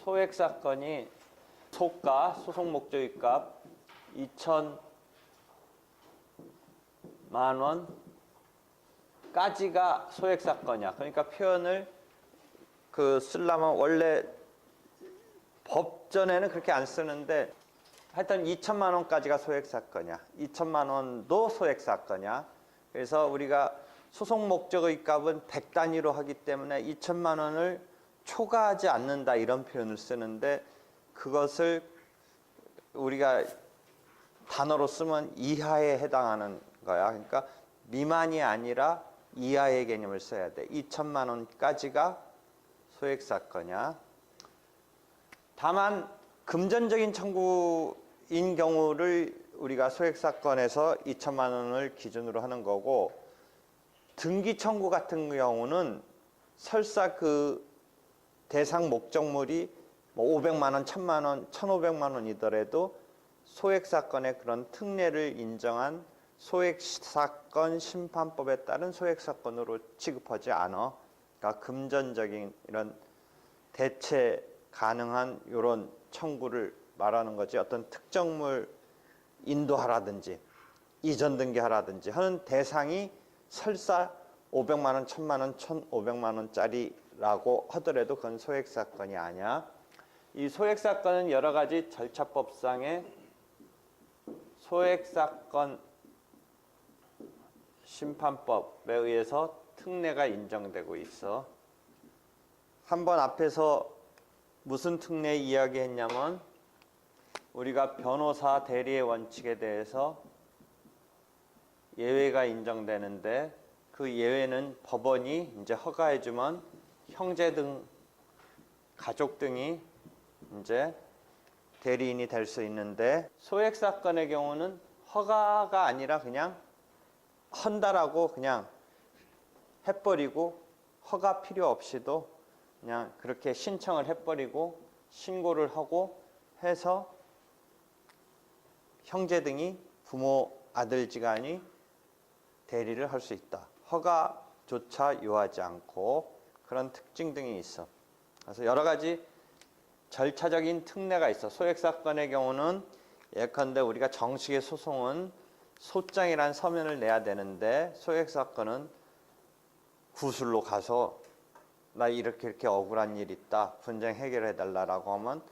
소액 사건이 소가, 소송 목적의 값 2천만 원까지가 소액 사건이야. 그러니까 표현을 쓰려면 원래 법전에는 그렇게 안 쓰는데 하여튼 2천만 원까지가 소액 사건이야. 2천만 원도 소액 사건이야. 그래서 우리가 소송 목적의 값은 100단위로 하기 때문에 2천만 원을 초과하지 않는다 이런 표현을 쓰는데 그것을 우리가 단어로 쓰면 이하에 해당하는 거야. 그러니까 미만이 아니라 이하의 개념을 써야 돼. 2천만 원까지가 소액 사건이야. 다만 금전적인 청구인 경우를 우리가 소액 사건에서 2천만 원을 기준으로 하는 거고 등기 청구 같은 경우는 설사 그 대상 목적물이 뭐 500만 원, 1000만 원, 1500만 원이더라도 소액 사건의 그런 특례를 인정한 소액 사건 심판법에 따른 소액 사건으로 취급하지 않아. 그러니까 금전적인 이런 대체 가능한 이런 청구를 말하는 거지. 어떤 특정물 인도하라든지 이전 등기하라든지 하는 대상이 설사 500만 원, 1000만 원, 1500만 원짜리라고 하더라도 그건 소액 사건이 아니야. 이 소액 사건은 여러 가지 절차법상의 소액 사건 심판법에 의해서 특례가 인정되고 있어. 한번 앞에서 무슨 특례 이야기했냐면 우리가 변호사 대리의 원칙에 대해서 예외가 인정되는데 그 예외는 법원이 이제 허가해주면 형제 등 가족 등이 이제 대리인이 될 수 있는데 소액 사건의 경우는 허가가 아니라 그냥 헌다라고 그냥 해버리고 허가 필요 없이도 그냥 그렇게 신청을 해버리고 신고를 하고 해서 형제 등이 부모 아들지간이 대리를 할 수 있다. 허가조차 요하지 않고 그런 특징 등이 있어. 그래서 여러 가지 절차적인 특례가 있어. 소액 사건의 경우는 예컨대 우리가 정식의 소송은 소장이란 서면을 내야 되는데 소액 사건은 구술로 가서 나 이렇게 억울한 일 있다. 분쟁 해결해 달라라고 하면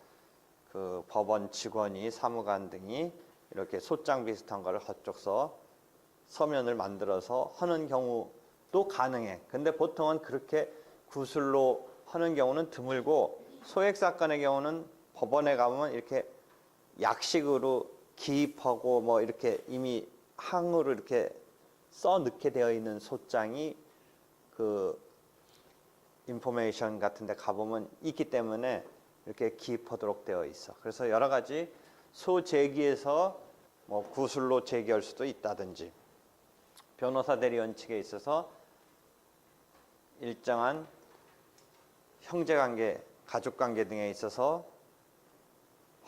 그 법원 직원이 사무관 등이 이렇게 소장 비슷한 거를 그쪽서 서면을 만들어서 하는 경우도 가능해. 근데 보통은 그렇게 구술로 하는 경우는 드물고 소액 사건의 경우는 법원에 가면 이렇게 약식으로 기입하고 뭐 이렇게 이미 항으로 이렇게 써 넣게 되어 있는 소장이 그 인포메이션 같은 데 가보면 있기 때문에 이렇게 기입하도록 되어 있어. 그래서 여러 가지 소재기에서 뭐 구술로 제기할 수도 있다든지 변호사 대리 원칙에 있어서 일정한 형제관계, 가족관계 등에 있어서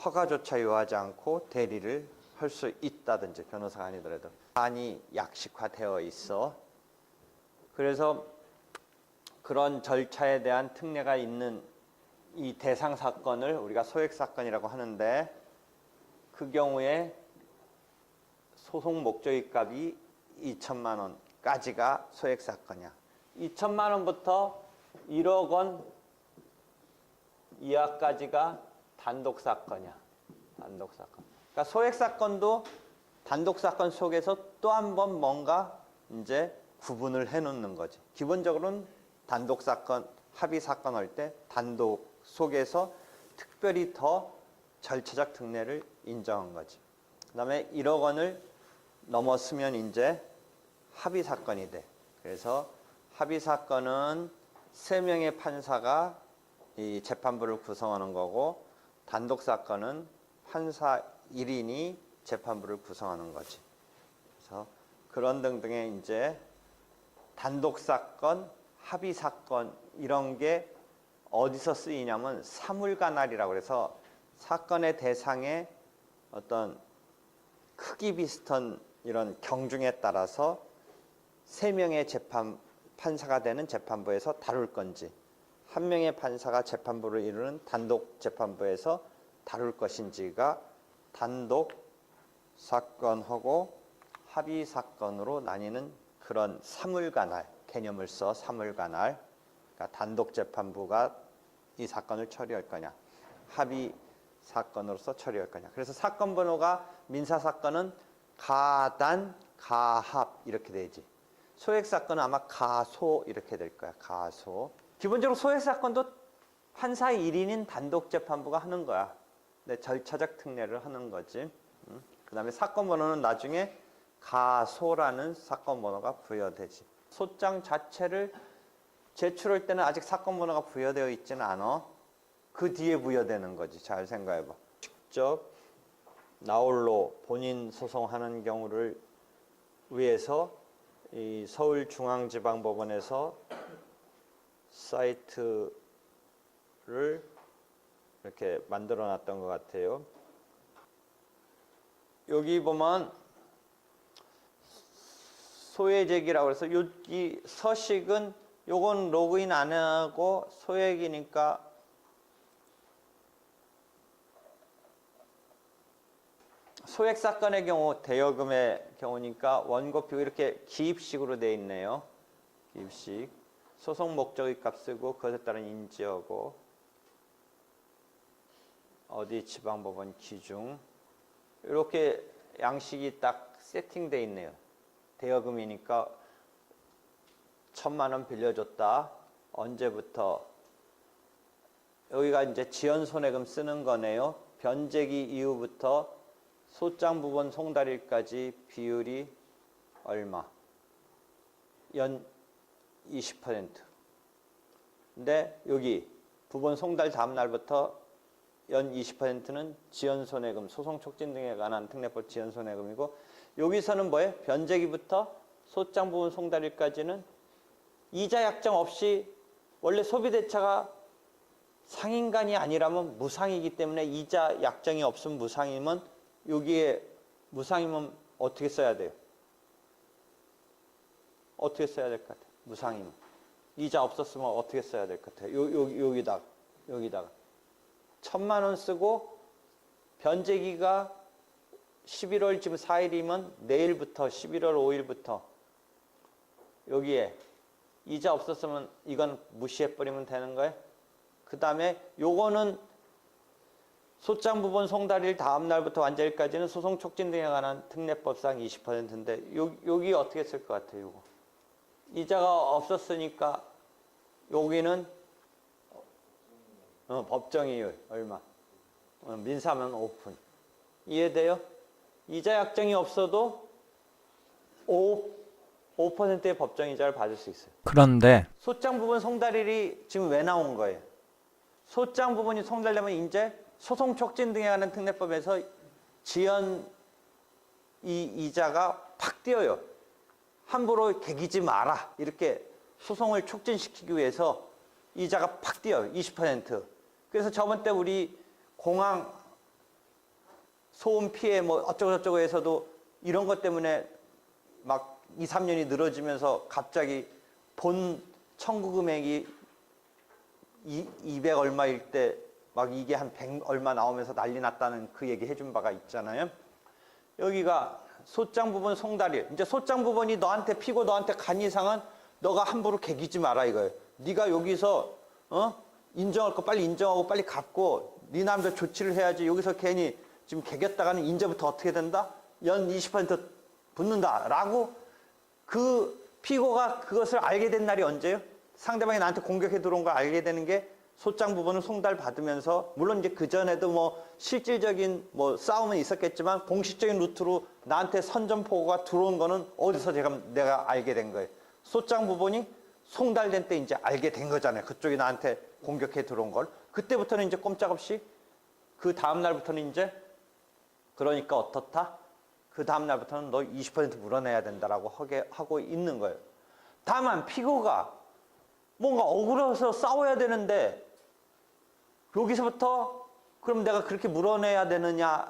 허가조차 요하지 않고 대리를 할 수 있다든지 변호사가 아니더라도 많이 약식화되어 있어. 그래서 그런 절차에 대한 특례가 있는 이 대상 사건을 우리가 소액 사건이라고 하는데 그 경우에 소송 목적의 값이 2천만 원까지가 소액 사건이야. 2천만 원부터 1억 원 이하까지가 단독 사건이야. 단독 사건. 그러니까 소액 사건도 단독 사건 속에서 또 한 번 뭔가 이제 구분을 해 놓는 거지. 기본적으로는 단독 사건, 합의 사건 할 때 단독 속에서 특별히 더 절차적 특례를 인정한 거지. 그다음에 1억 원을 넘었으면 이제 합의 사건이 돼. 그래서 합의 사건은 3명의 판사가 이 재판부를 구성하는 거고 단독 사건은 판사 1인이 재판부를 구성하는 거지. 그래서 그런 등등의 이제 단독 사건, 합의 사건 이런 게 어디서 쓰이냐면 사물관할이라고 그래서 사건의 대상에 어떤 크기 비슷한 이런 경중에 따라서 3명의 판사가 되는 재판부에서 다룰 건지, 1명의 판사가 재판부를 이루는 단독 재판부에서 다룰 것인지가 단독 사건하고 합의 사건으로 나뉘는 그런 사물관할 개념을 써. 사물관할. 그러니까 단독 재판부가 이 사건을 처리할 거냐, 합의 사건으로서 처리할 거냐. 그래서 사건 번호가 민사 사건은 가단, 가합 이렇게 되지. 소액 사건은 아마 가소 이렇게 될 거야. 가소. 기본적으로 소액 사건도 판사 1인인 단독 재판부가 하는 거야. 네, 절차적 특례를 하는 거지. 그다음에 사건 번호는 나중에 가소라는 사건 번호가 부여되지. 소장 자체를 제출할 때는 아직 사건 번호가 부여되어 있지는 않아. 그 뒤에 부여되는 거지. 잘 생각해봐. 직접 나홀로 본인 소송하는 경우를 위해서 이 서울중앙지방법원에서 사이트를 이렇게 만들어 놨던 것 같아요. 여기 보면 소외제기라고 해서 여기 서식은 요건 로그인 안 하고 소액이니까 소액 사건의 경우 대여금의 경우니까 원고표 이렇게 기입식으로 되어 있네요. 기입식. 소송 목적의 값 쓰고 그것에 따른 인지하고 어디 지방법원 기준 이렇게 양식이 딱 세팅되어 있네요. 대여금이니까 1,000만 원 빌려줬다. 언제부터? 여기가 이제 지연손해금 쓰는 거네요. 변제기 이후부터 소장 부분 송달일까지 비율이 얼마? 연 20%. 근데 여기 부분 송달 다음 날부터 연 20%는 지연손해금, 소송촉진 등에 관한 특례법 지연손해금이고 여기서는 뭐예요? 변제기부터 소장 부분 송달일까지는 이자 약정 없이 원래 소비대차가 상인간이 아니라면 무상이기 때문에 이자 약정이 없으면 무상이면 여기에 무상이면 어떻게 써야 돼요? 어떻게 써야 될 것 같아요? 무상이면. 이자 없었으면 어떻게 써야 될 것 같아요? 여기다가 1,000만 원 쓰고 변제기가 11월 지금 4일이면 내일부터 11월 5일부터 여기에 이자 없었으면 이건 무시해버리면 되는 거예요. 그 다음에 요거는 소장 부분 송달일 다음 날부터 완전일까지는 소송 촉진 등에 관한 특례법상 20%인데 여기 어떻게 쓸 것 같아요? 요거. 이자가 없었으니까 여기는 법정이율 얼마? 민사면 오픈. 이해돼요? 이자 약정이 없어도 5%의 법정이자를 받을 수 있어요. 그런데 소장 부분 송달일이 지금 왜 나온 거예요? 소장 부분이 송달되면 이제 소송 촉진 등에 관한 특례법에서 지연 이자가 팍 뛰어요. 함부로 개기지 마라. 이렇게 소송을 촉진시키기 위해서 이자가 팍 뛰어요. 20%. 그래서 저번 때 우리 공항 소음 피해 뭐 어쩌고저쩌고 해서도 이런 것 때문에 막 2, 3년이 늘어지면서 갑자기 본 청구 금액이 200 얼마일 때 막 이게 한 100 얼마 나오면서 난리 났다는 그 얘기 해준 바가 있잖아요. 여기가 소장 부분 송달일. 이제 소장 부분이 너한테 피고 너한테 간 이상은 너가 함부로 개기지 마라 이거예요. 네가 여기서 인정할 거 빨리 인정하고 빨리 갚고 네 나름대로 조치를 해야지. 여기서 괜히 지금 개겼다가는 이제부터 어떻게 된다? 연 20% 붙는다라고 그 피고가 그것을 알게 된 날이 언제예요? 상대방이 나한테 공격해 들어온 걸 알게 되는 게 소장 부분을 송달 받으면서 물론 이제 그 전에도 뭐 실질적인 뭐 싸움은 있었겠지만 공식적인 루트로 나한테 선전포고가 들어온 거는 어디서 내가 알게 된 거예요. 소장 부분이 송달된 때 이제 알게 된 거잖아요. 그쪽이 나한테 공격해 들어온 걸. 그때부터는 이제 꼼짝없이 그 다음 날부터는 이제 그러니까 어떻다? 그 다음 날부터는 너 20% 물어내야 된다라고 하고 있는 거예요. 다만 피고가 뭔가 억울해서 싸워야 되는데 여기서부터 그럼 내가 그렇게 물어내야 되느냐의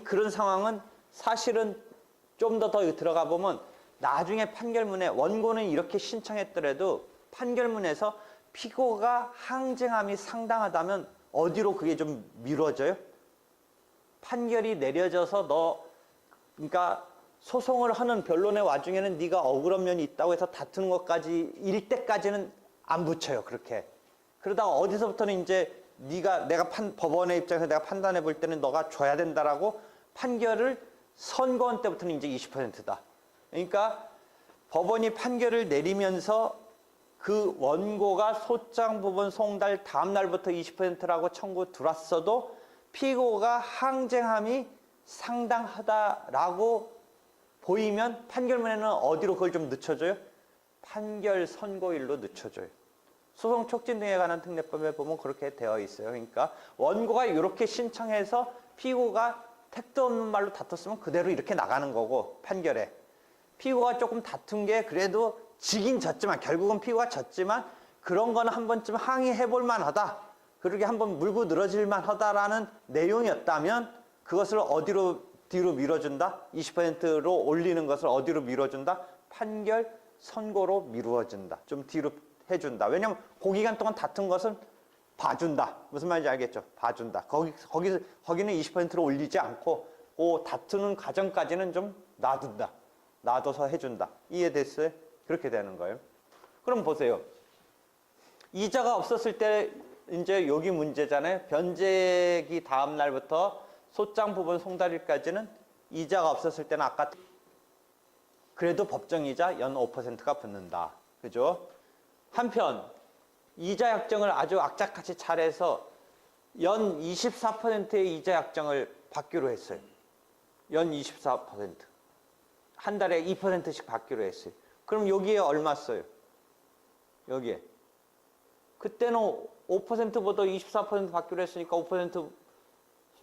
그런 상황은 사실은 좀 더 들어가 보면 나중에 판결문에 원고는 이렇게 신청했더라도 판결문에서 피고가 항쟁함이 상당하다면 어디로 그게 좀 미뤄져요? 판결이 내려져서 그러니까 소송을 하는 변론의 와중에는 네가 억울한 면이 있다고 해서 다투는 것까지 일 때까지는 안 붙여요. 그렇게. 그러다가 어디서부터는 이제 내가 법원의 입장에서 내가 판단해 볼 때는 너가 줘야 된다라고 판결을 선고한 때부터는 이제 20%다. 그러니까 법원이 판결을 내리면서 그 원고가 소장 부분 송달 다음 날부터 20%라고 청구 들어왔어도 피고가 항쟁함이 상당하다라고 보이면 판결문에는 어디로 그걸 좀 늦춰줘요? 판결 선고일로 늦춰줘요. 소송 촉진 등에 관한 특례법에 보면 그렇게 되어 있어요. 그러니까 원고가 이렇게 신청해서 피고가 택도 없는 말로 다퉜으면 그대로 이렇게 나가는 거고 판결에. 피고가 조금 다툰 게 그래도 지긴 졌지만 결국은 피고가 졌지만 그런 거는 한 번쯤 항의해 볼 만하다. 그렇게 한번 물고 늘어질 만하다라는 내용이었다면 그것을 어디로 뒤로 밀어준다? 20%로 올리는 것을 어디로 밀어준다? 판결 선고로 미루어진다. 좀 뒤로 해준다. 왜냐하면 그 기간 동안 다툰 것은 봐준다. 무슨 말인지 알겠죠? 봐준다. 거기는 20%로 올리지 않고 그 다투는 과정까지는 좀 놔둔다. 놔둬서 해준다. 이해됐어요? 그렇게 되는 거예요. 그럼 보세요. 이자가 없었을 때 이제 여기 문제잖아요. 변제기 다음 날부터 소장 부분 송달일까지는 이자가 없었을 때는 아까 그래도 법정이자 연 5%가 붙는다. 그죠? 한편 이자 약정을 아주 악착같이 잘해서 연 24%의 이자 약정을 받기로 했어요. 연 24%. 한 달에 2%씩 받기로 했어요. 그럼 여기에 얼마 써요? 여기에. 그때는 5%보다 24% 받기로 했으니까 5%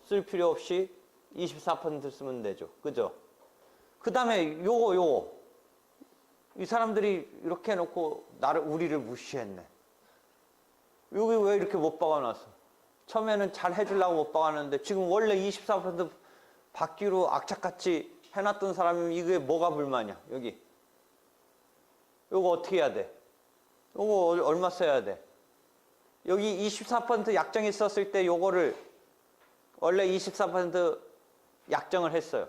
쓸 필요 없이 24% 쓰면 되죠. 그죠? 그 다음에 요거. 이 사람들이 이렇게 해놓고 우리를 무시했네. 여기 왜 이렇게 못 박아놨어? 처음에는 잘 해주려고 못 박아놨는데 지금 원래 24% 받기로 악착같이 해놨던 사람이면 이게 뭐가 불만이야? 여기. 요거 어떻게 해야 돼? 요거 얼마 써야 돼? 여기 24% 약정이 있었을 때 요거를 원래 24% 약정을 했어요.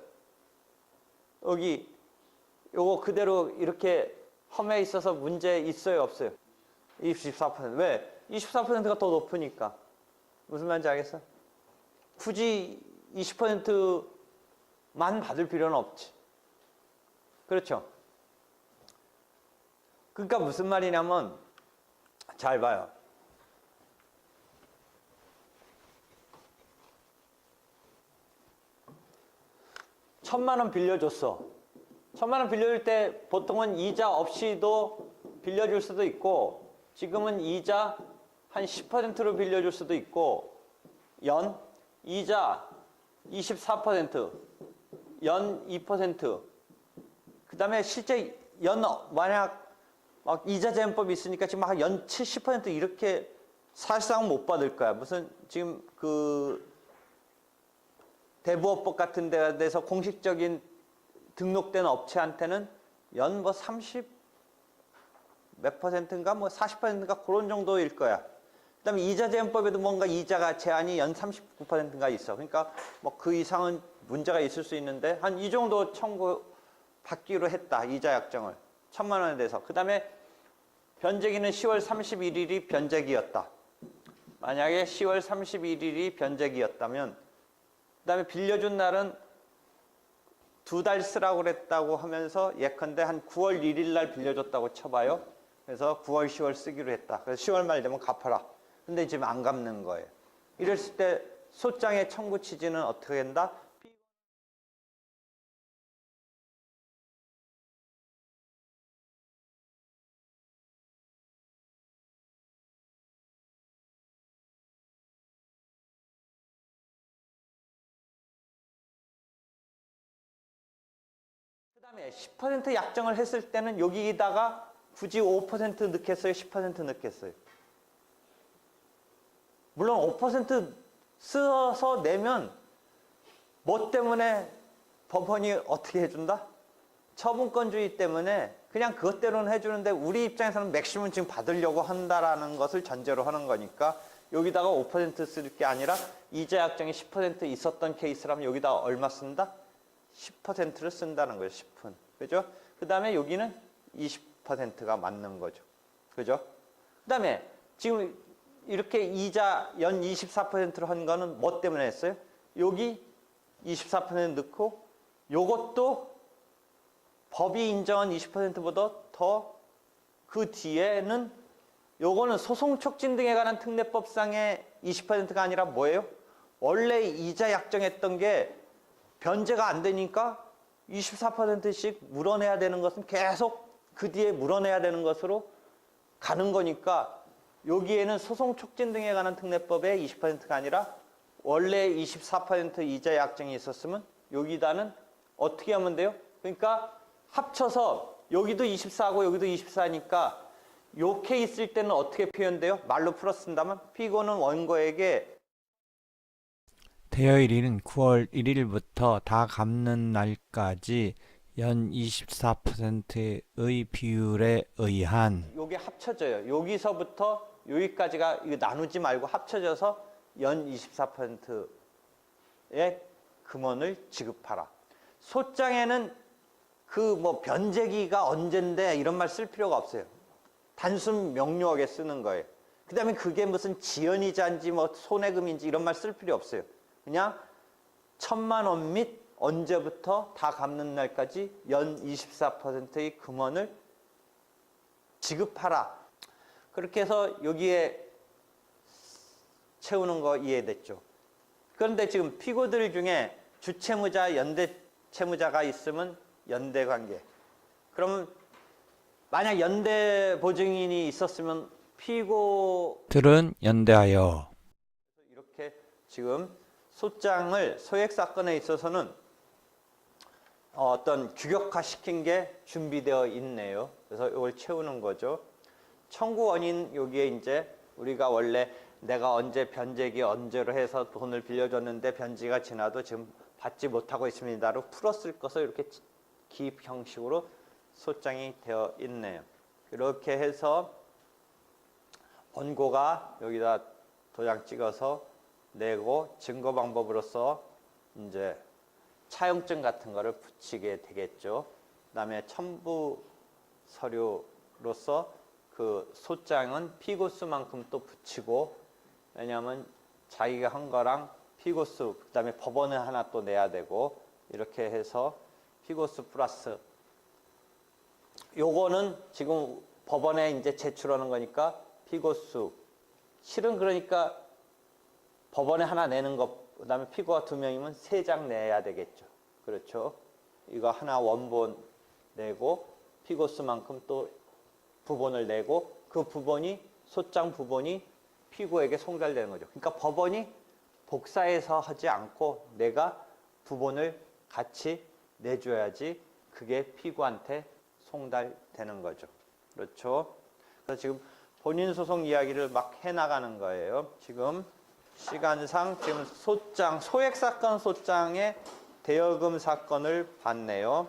여기 요거 그대로 이렇게 험해 있어서 문제 있어요, 없어요? 24%. 왜? 24%가 더 높으니까. 무슨 말인지 알겠어? 굳이 20%만 받을 필요는 없지. 그렇죠? 그러니까 무슨 말이냐면 잘 봐요. $1000,000 빌려줬어. 1000,000원 빌려줄 때 보통은 이자 없이도 빌려줄 수도 있고 지금은 이자 한 10%로 빌려줄 수도 있고 연 이자 24%, 연 2%. 그 다음에 실제 연 만약 막 이자제한법이 있으니까 지금 막 연 70% 이렇게 사실상 못 받을 거야. 무슨 지금 그 대부업법 같은 데서 공식적인 등록된 업체한테는 연 뭐 30 몇 %인가 뭐 40%인가 그런 정도일 거야. 그 다음에 이자제한법에도 뭔가 이자가 제한이 연 39%인가 있어. 그러니까 뭐 그 이상은 문제가 있을 수 있는데 한 이 정도 청구 받기로 했다. 이자 약정을. 1000,000원에 대해서. 그 다음에 변제기는 10월 31일이 변제기였다. 만약에 10월 31일이 변제기였다면 그 다음에 빌려준 날은 2달 쓰라고 그랬다고 하면서 예컨대 한 9월 1일 날 빌려줬다고 쳐봐요. 그래서 9월, 10월 쓰기로 했다. 그래서 10월 말 되면 갚아라. 근데 지금 안 갚는 거예요. 이랬을 때 소장의 청구 취지는 어떻게 된다? 그 다음에 10% 약정을 했을 때는 여기다가 굳이 5% 넣겠어요? 10% 넣겠어요? 물론 5% 써서 내면 뭐 때문에 법원이 어떻게 해준다? 처분권주의 때문에 그냥 그것대로는 해주는데 우리 입장에서는 맥시멈 지금 받으려고 한다라는 것을 전제로 하는 거니까 여기다가 5% 쓸 게 아니라 이자 약정이 10% 있었던 케이스라면 여기다가 얼마 쓴다? 10%를 쓴다는 거예요. 10분. 그죠? 그 다음에 여기는 20%가 맞는 거죠. 그죠? 그 다음에 지금 이렇게 이자 연 24%로 한 거는 뭐 때문에 했어요? 여기 24% 넣고 요것도 법이 인정한 20%보다 더 그 뒤에는 요거는 소송 촉진 등에 관한 특례법상의 20%가 아니라 뭐예요? 원래 이자 약정했던 게 변제가 안 되니까 24%씩 물어내야 되는 것은 계속 그 뒤에 물어내야 되는 것으로 가는 거니까 여기에는 소송 촉진 등에 관한 특례법의 20%가 아니라 원래 24% 이자 약정이 있었으면 여기다는 어떻게 하면 돼요? 그러니까 합쳐서 여기도 24하고 여기도 24니까 요 케이스일 때는 어떻게 표현돼요? 말로 풀어 쓴다면 피고는 원고에게 대여일은 9월 1일부터 다 갚는 날까지 연 24%의 비율에 의한 요게 합쳐져요. 여기서부터 여기까지가 이거 나누지 말고 합쳐져서 연 24%의 금원을 지급하라. 소장에는 그 뭐 변제기가 언젠데 이런 말 쓸 필요가 없어요. 단순 명료하게 쓰는 거예요. 그 다음에 그게 무슨 지연이자인지 뭐 손해금인지 이런 말 쓸 필요 없어요. 그냥 1,000만 원 및 언제부터 다 갚는 날까지 연 24%의 금원을 지급하라. 그렇게 해서 여기에 채우는 거 이해됐죠? 그런데 지금 피고들 중에 주채무자, 연대채무자가 있으면 연대관계. 그러면 만약 연대보증인이 있었으면 피고들은 연대하여 이렇게 지금 소장을 소액사건에 있어서는 어떤 규격화시킨 게 준비되어 있네요. 그래서 이걸 채우는 거죠. 청구 원인 여기에 이제 우리가 원래 내가 언제 변제기 언제로 해서 돈을 빌려줬는데 변제가 지나도 지금 받지 못하고 있습니다로 풀었을 것을 이렇게 기입 형식으로 소장이 되어 있네요. 이렇게 해서 원고가 여기다 도장 찍어서 내고 증거 방법으로서 이제 차용증 같은 거를 붙이게 되겠죠. 그다음에 첨부 서류로서 그 소장은 피고수만큼 또 붙이고, 왜냐하면 자기가 한 거랑 피고수, 그다음에 법원에 하나 또 내야 되고, 이렇게 해서 피고수 플러스 요거는 지금 법원에 이제 제출하는 거니까 피고수, 실은 그러니까 법원에 하나 내는 것, 그다음에 피고가 2명이면 3장 내야 되겠죠. 그렇죠? 이거 하나 원본 내고 피고수만큼 또 부본을 내고 그 부본이 소장 부본이 피고에게 송달되는 거죠. 그러니까 법원이 복사해서 하지 않고 내가 부본을 같이 내줘야지 그게 피고한테 송달되는 거죠. 그렇죠? 그래서 지금 본인 소송 이야기를 막 해나가는 거예요. 지금 시간상 지금 소장, 소액사건 소장의 대여금 사건을 봤네요.